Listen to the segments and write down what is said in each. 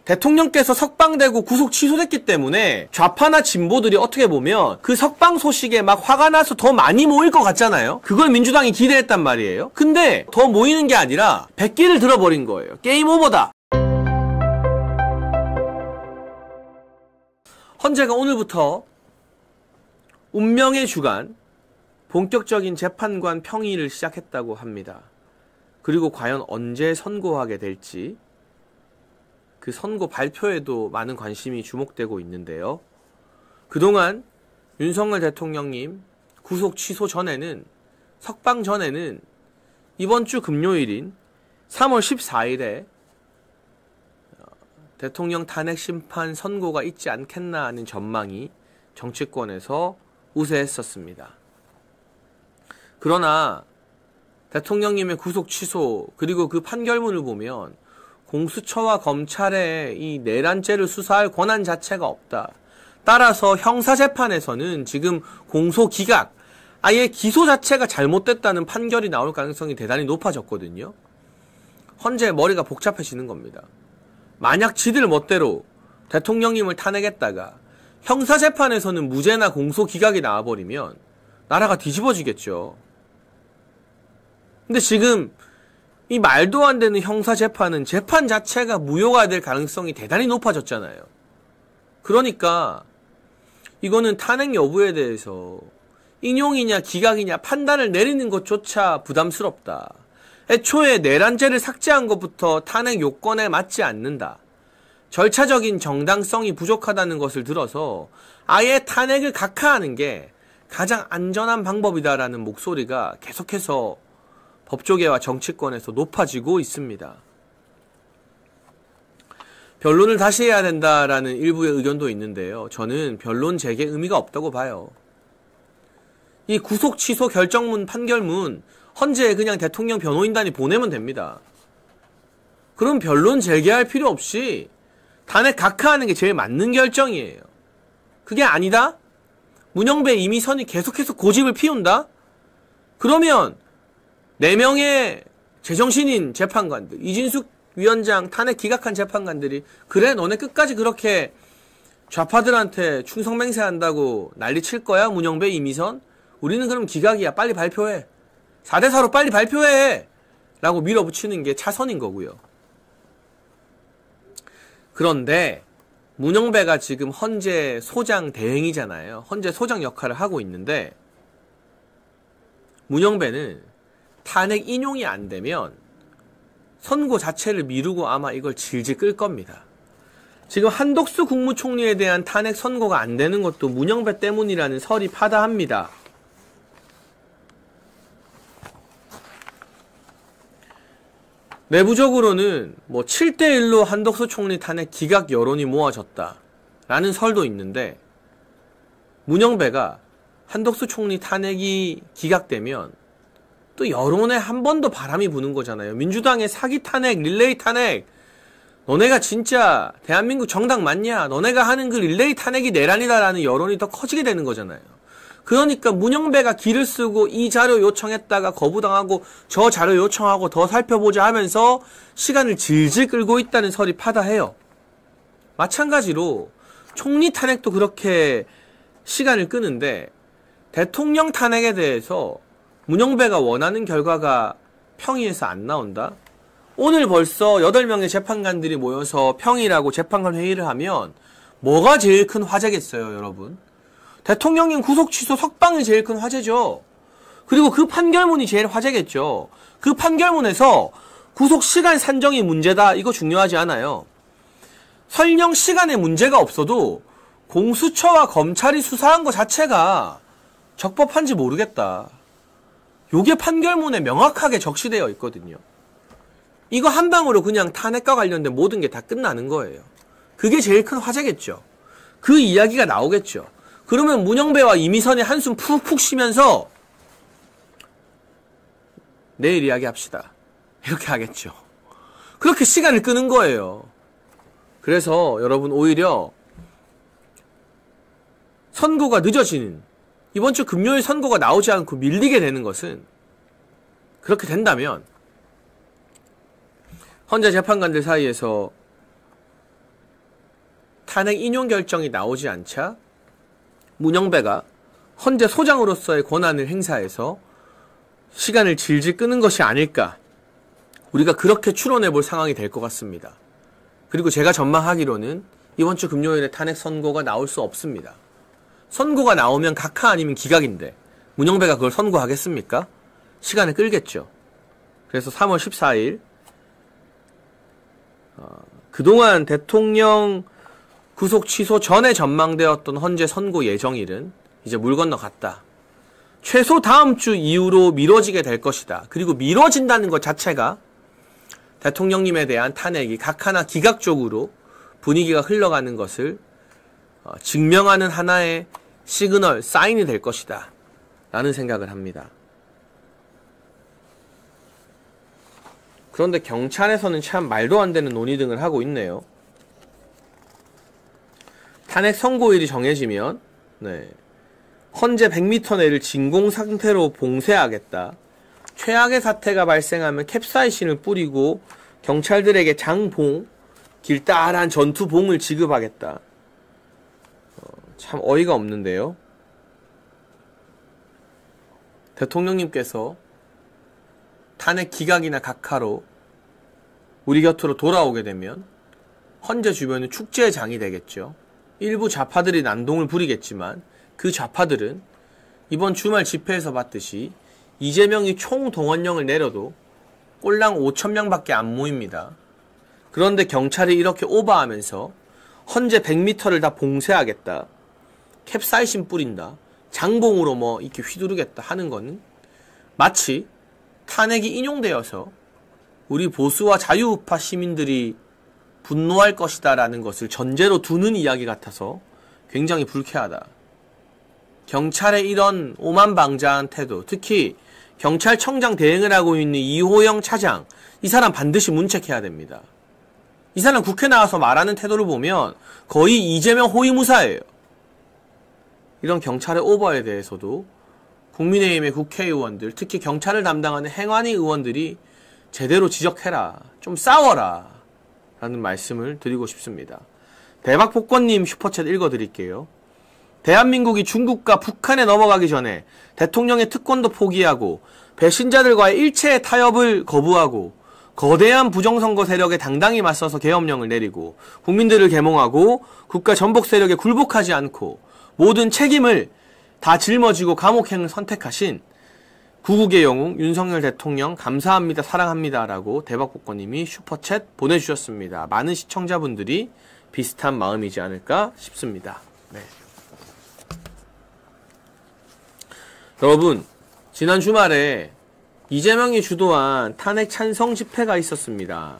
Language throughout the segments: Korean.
대통령께서 석방되고 구속 취소됐기 때문에 좌파나 진보들이 어떻게 보면 그 석방 소식에 막 화가 나서 더 많이 모일 것 같잖아요. 그걸 민주당이 기대했단 말이에요. 근데 더 모이는 게 아니라 백기를 들어버린 거예요. 게임 오버다. 헌재가 오늘부터 운명의 주간 본격적인 재판관 평의를 시작했다고 합니다. 그리고 과연 언제 선고하게 될지 그 선고 발표에도 많은 관심이 주목되고 있는데요. 그동안 윤석열 대통령님 구속 취소 전에는, 석방 전에는 이번 주 금요일인 3월 14일에 대통령 탄핵 심판 선고가 있지 않겠나 하는 전망이 정치권에서 우세했었습니다. 그러나 대통령님의 구속 취소 그리고 그 판결문을 보면 공수처와 검찰의 이 내란죄를 수사할 권한 자체가 없다. 따라서 형사재판에서는 지금 공소기각, 아예 기소 자체가 잘못됐다는 판결이 나올 가능성이 대단히 높아졌거든요. 헌재 머리가 복잡해지는 겁니다. 만약 지들 멋대로 대통령님을 탄핵했다가 형사재판에서는 무죄나 공소기각이 나와버리면 나라가 뒤집어지겠죠. 근데 지금 이 말도 안 되는 형사재판은 재판 자체가 무효가 될 가능성이 대단히 높아졌잖아요. 그러니까 이거는 탄핵 여부에 대해서 인용이냐 기각이냐 판단을 내리는 것조차 부담스럽다. 애초에 내란죄를 삭제한 것부터 탄핵 요건에 맞지 않는다. 절차적인 정당성이 부족하다는 것을 들어서 아예 탄핵을 각하하는 게 가장 안전한 방법이다라는 목소리가 계속해서 법조계와 정치권에서 높아지고 있습니다. 변론을 다시 해야 된다라는 일부의 의견도 있는데요. 저는 변론 제기에 의미가 없다고 봐요. 이 구속 취소 결정문 판결문 헌재에 그냥 대통령 변호인단이 보내면 됩니다. 그럼 변론 제기할 필요 없이 탄핵 각하하는 게 제일 맞는 결정이에요. 그게 아니다? 문영배 이미선이 계속해서 고집을 피운다? 그러면 4명의 제정신인 재판관들, 이진숙 위원장 탄핵 기각한 재판관들이 그래 너네 끝까지 그렇게 좌파들한테 충성맹세한다고 난리 칠 거야 문영배 이미선? 우리는 그럼 기각이야. 빨리 발표해. 4대4로 빨리 발표해. 라고 밀어붙이는 게 차선인 거고요. 그런데 문영배가 지금 헌재 소장 대행이잖아요. 헌재 소장 역할을 하고 있는데 문영배는 탄핵 인용이 안 되면 선고 자체를 미루고 아마 이걸 질질 끌 겁니다. 지금 한독수 국무총리에 대한 탄핵 선고가 안 되는 것도 문영배 때문이라는 설이 파다합니다. 내부적으로는 뭐 7대1로 한독수 총리 탄핵 기각 여론이 모아졌다 라는 설도 있는데 문영배가 한독수 총리 탄핵이 기각되면 또 여론에 한 번 더 바람이 부는 거잖아요. 민주당의 사기 탄핵, 릴레이 탄핵. 너네가 진짜 대한민국 정당 맞냐? 너네가 하는 그 릴레이 탄핵이 내란이다라는 여론이 더 커지게 되는 거잖아요. 그러니까 문영배가 기를 쓰고 이 자료 요청했다가 거부당하고 저 자료 요청하고 더 살펴보자 하면서 시간을 질질 끌고 있다는 설이 파다해요. 마찬가지로 총리 탄핵도 그렇게 시간을 끄는데 대통령 탄핵에 대해서 문영배가 원하는 결과가 평의에서 안 나온다? 오늘 벌써 8명의 재판관들이 모여서 평의라고 재판관 회의를 하면 뭐가 제일 큰 화제겠어요, 여러분? 대통령님 구속 취소 석방이 제일 큰 화제죠. 그리고 그 판결문이 제일 화제겠죠. 그 판결문에서 구속 시간 산정이 문제다. 이거 중요하지 않아요. 설령 시간에 문제가 없어도 공수처와 검찰이 수사한 것 자체가 적법한지 모르겠다. 요게 판결문에 명확하게 적시되어 있거든요. 이거 한 방으로 그냥 탄핵과 관련된 모든 게 다 끝나는 거예요. 그게 제일 큰 화제겠죠. 그 이야기가 나오겠죠. 그러면 문영배와 이미선이 한숨 푹푹 쉬면서 내일 이야기합시다. 이렇게 하겠죠. 그렇게 시간을 끄는 거예요. 그래서 여러분 오히려 선고가 늦어지는 이번 주 금요일 선고가 나오지 않고 밀리게 되는 것은 그렇게 된다면 헌재 재판관들 사이에서 탄핵 인용 결정이 나오지 않자 문영배가 헌재 소장으로서의 권한을 행사해서 시간을 질질 끄는 것이 아닐까, 우리가 그렇게 추론해 볼 상황이 될 것 같습니다. 그리고 제가 전망하기로는 이번 주 금요일에 탄핵 선고가 나올 수 없습니다. 선고가 나오면 각하 아니면 기각인데 문영배가 그걸 선고하겠습니까? 시간을 끌겠죠. 그래서 3월 14일 그동안 대통령 구속 취소 전에 전망되었던 헌재 선고 예정일은 이제 물 건너갔다. 최소 다음 주 이후로 미뤄지게 될 것이다. 그리고 미뤄진다는 것 자체가 대통령님에 대한 탄핵이 각하나 기각 쪽으로 분위기가 흘러가는 것을 증명하는 하나의 시그널, 사인이 될 것이다 라는 생각을 합니다. 그런데 경찰에서는 참 말도 안 되는 논의 등을 하고 있네요. 탄핵 선고일이 정해지면 헌재 100m 내를 진공 상태로 봉쇄하겠다. 최악의 사태가 발생하면 캡사이신을 뿌리고 경찰들에게 장봉, 길다란 전투봉을 지급하겠다. 참 어이가 없는데요. 대통령님께서 탄핵 기각이나 각하로 우리 곁으로 돌아오게 되면 헌재 주변은 축제의 장이 되겠죠. 일부 좌파들이 난동을 부리겠지만 그 좌파들은 이번 주말 집회에서 봤듯이 이재명이 총동원령을 내려도 꼴랑 5,000명밖에 안 모입니다. 그런데 경찰이 이렇게 오버하면서 헌재 100m를 다 봉쇄하겠다, 캡사이신 뿌린다, 장봉으로 이렇게 휘두르겠다 하는 거는 마치 탄핵이 인용되어서 우리 보수와 자유우파 시민들이 분노할 것이다 라는 것을 전제로 두는 이야기 같아서 굉장히 불쾌하다. 경찰의 이런 오만방자한 태도, 특히 경찰청장 대행을 하고 있는 이호영 차장, 이 사람 반드시 문책해야 됩니다. 이 사람 국회 나와서 말하는 태도를 보면 거의 이재명 호위무사예요. 이런 경찰의 오버에 대해서도 국민의힘의 국회의원들, 특히 경찰을 담당하는 행안위 의원들이 제대로 지적해라, 좀 싸워라 라는 말씀을 드리고 싶습니다. 대박복권님 슈퍼챗 읽어드릴게요. 대한민국이 중국과 북한에 넘어가기 전에 대통령의 특권도 포기하고 배신자들과의 일체의 타협을 거부하고 거대한 부정선거 세력에 당당히 맞서서 계엄령을 내리고 국민들을 계몽하고 국가 전복 세력에 굴복하지 않고 모든 책임을 다 짊어지고 감옥행을 선택하신 구국의 영웅 윤석열 대통령 감사합니다, 사랑합니다 라고 대박복권님이 슈퍼챗 보내주셨습니다. 많은 시청자분들이 비슷한 마음이지 않을까 싶습니다. 네. 여러분, 지난 주말에 이재명이 주도한 탄핵 찬성 집회가 있었습니다.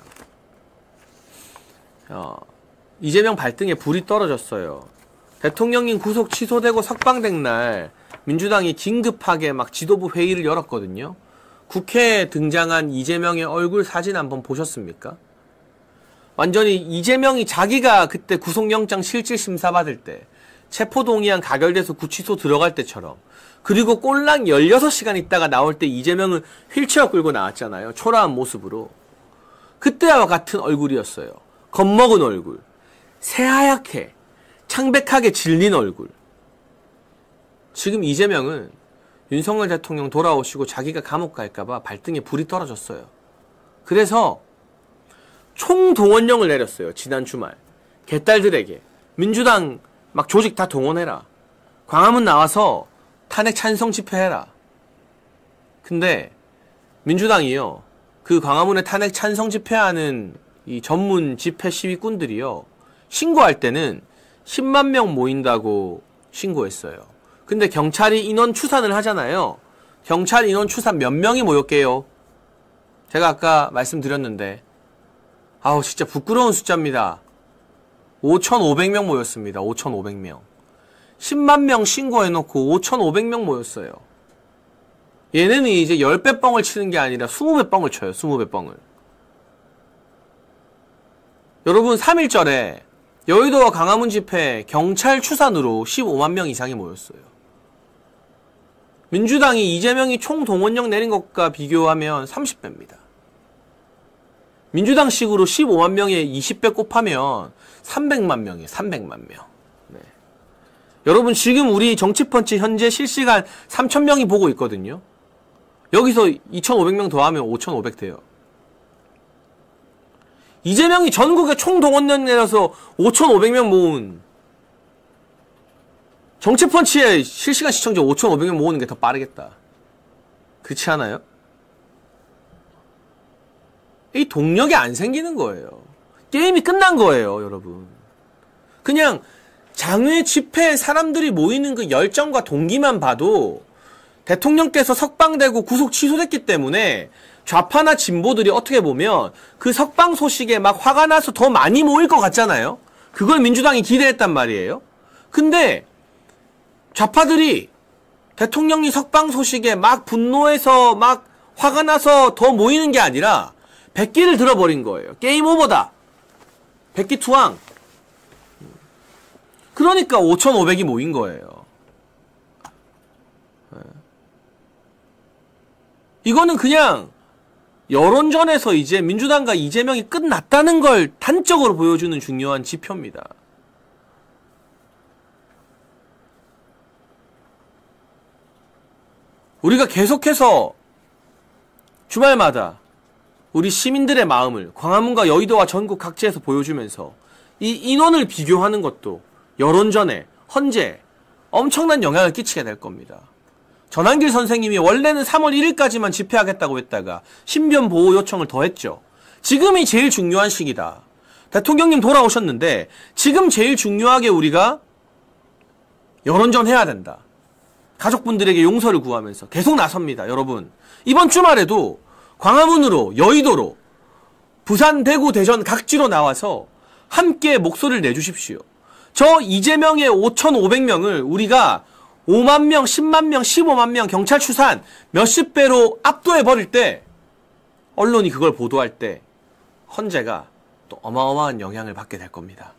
이재명 발등에 불이 떨어졌어요. 대통령님 구속 취소되고 석방된 날 민주당이 긴급하게 지도부 회의를 열었거든요. 국회에 등장한 이재명의 얼굴 사진 한번 보셨습니까? 완전히 이재명이 자기가 그때 구속영장 실질 심사 받을 때 체포동의안 가결돼서 구치소 들어갈 때처럼, 그리고 꼴랑 16시간 있다가 나올 때 이재명은 휠체어 끌고 나왔잖아요. 초라한 모습으로. 그때와 같은 얼굴이었어요. 겁먹은 얼굴, 새하얗게 창백하게 질린 얼굴. 지금 이재명은 윤석열 대통령 돌아오시고 자기가 감옥 갈까봐 발등에 불이 떨어졌어요. 그래서 총동원령을 내렸어요. 지난 주말 개딸들에게 민주당 조직 다 동원해라, 광화문 나와서 탄핵 찬성 집회해라. 근데 민주당이요, 그 광화문에 탄핵 찬성 집회하는 이 전문 집회 시위꾼들이요, 신고할 때는 10만 명 모인다고 신고했어요. 근데 경찰이 인원 추산을 하잖아요. 경찰 인원 추산 몇 명이 모였게요? 제가 아까 말씀드렸는데, 아우 진짜 부끄러운 숫자입니다. 5,500명 모였습니다. 5,500명. 10만 명 신고해놓고 5,500명 모였어요. 얘네는 이제 10배 뻥을 치는 게 아니라 20배 뻥을 쳐요. 20배 뻥을. 여러분, 3.1절에 여의도와 광화문 집회 경찰 추산으로 15만 명 이상이 모였어요. 민주당이 이재명이 총동원령 내린 것과 비교하면 30배입니다. 민주당식으로 15만 명에 20배 곱하면 300만 명이에요. 300만 명. 네. 여러분 지금 우리 정치펀치 현재 실시간 3,000명이 보고 있거든요. 여기서 2,500명 더하면 5,500 돼요. 이재명이 전국에 총동원령 내려서 5,500명 모은 정치펀치의 실시간 시청자 5,500명 모으는 게 더 빠르겠다. 그렇지 않아요? 이 동력이 안 생기는 거예요. 게임이 끝난 거예요, 여러분. 그냥 장외 집회에 사람들이 모이는 그 열정과 동기만 봐도 대통령께서 석방되고 구속 취소됐기 때문에 좌파나 진보들이 어떻게 보면 그 석방 소식에 막 화가 나서 더 많이 모일 것 같잖아요. 그걸 민주당이 기대했단 말이에요. 근데 좌파들이 대통령이 석방 소식에 막 분노해서 막 화가 나서 더 모이는 게 아니라 백기를 들어버린 거예요. 게임 오버다. 백기 투항. 그러니까 5,500이 모인 거예요. 이거는 그냥 여론전에서 이제 민주당과 이재명이 끝났다는 걸 단적으로 보여주는 중요한 지표입니다. 우리가 계속해서 주말마다 우리 시민들의 마음을 광화문과 여의도와 전국 각지에서 보여주면서 이 인원을 비교하는 것도 여론전에 헌재 엄청난 영향을 끼치게 될 겁니다. 전한길 선생님이 원래는 3월 1일까지만 집회하겠다고 했다가 신변 보호 요청을 더했죠. 지금이 제일 중요한 시기다. 대통령님 돌아오셨는데 지금 제일 중요하게 우리가 여론전 해야 된다. 가족분들에게 용서를 구하면서 계속 나섭니다. 여러분 이번 주말에도 광화문으로 여의도로 부산, 대구, 대전 각지로 나와서 함께 목소리를 내주십시오. 저 이재명의 5,500명을 우리가 5만 명, 10만 명, 15만 명 경찰 추산 몇십 배로 압도해버릴 때 언론이 그걸 보도할 때 헌재가 또 어마어마한 영향을 받게 될 겁니다.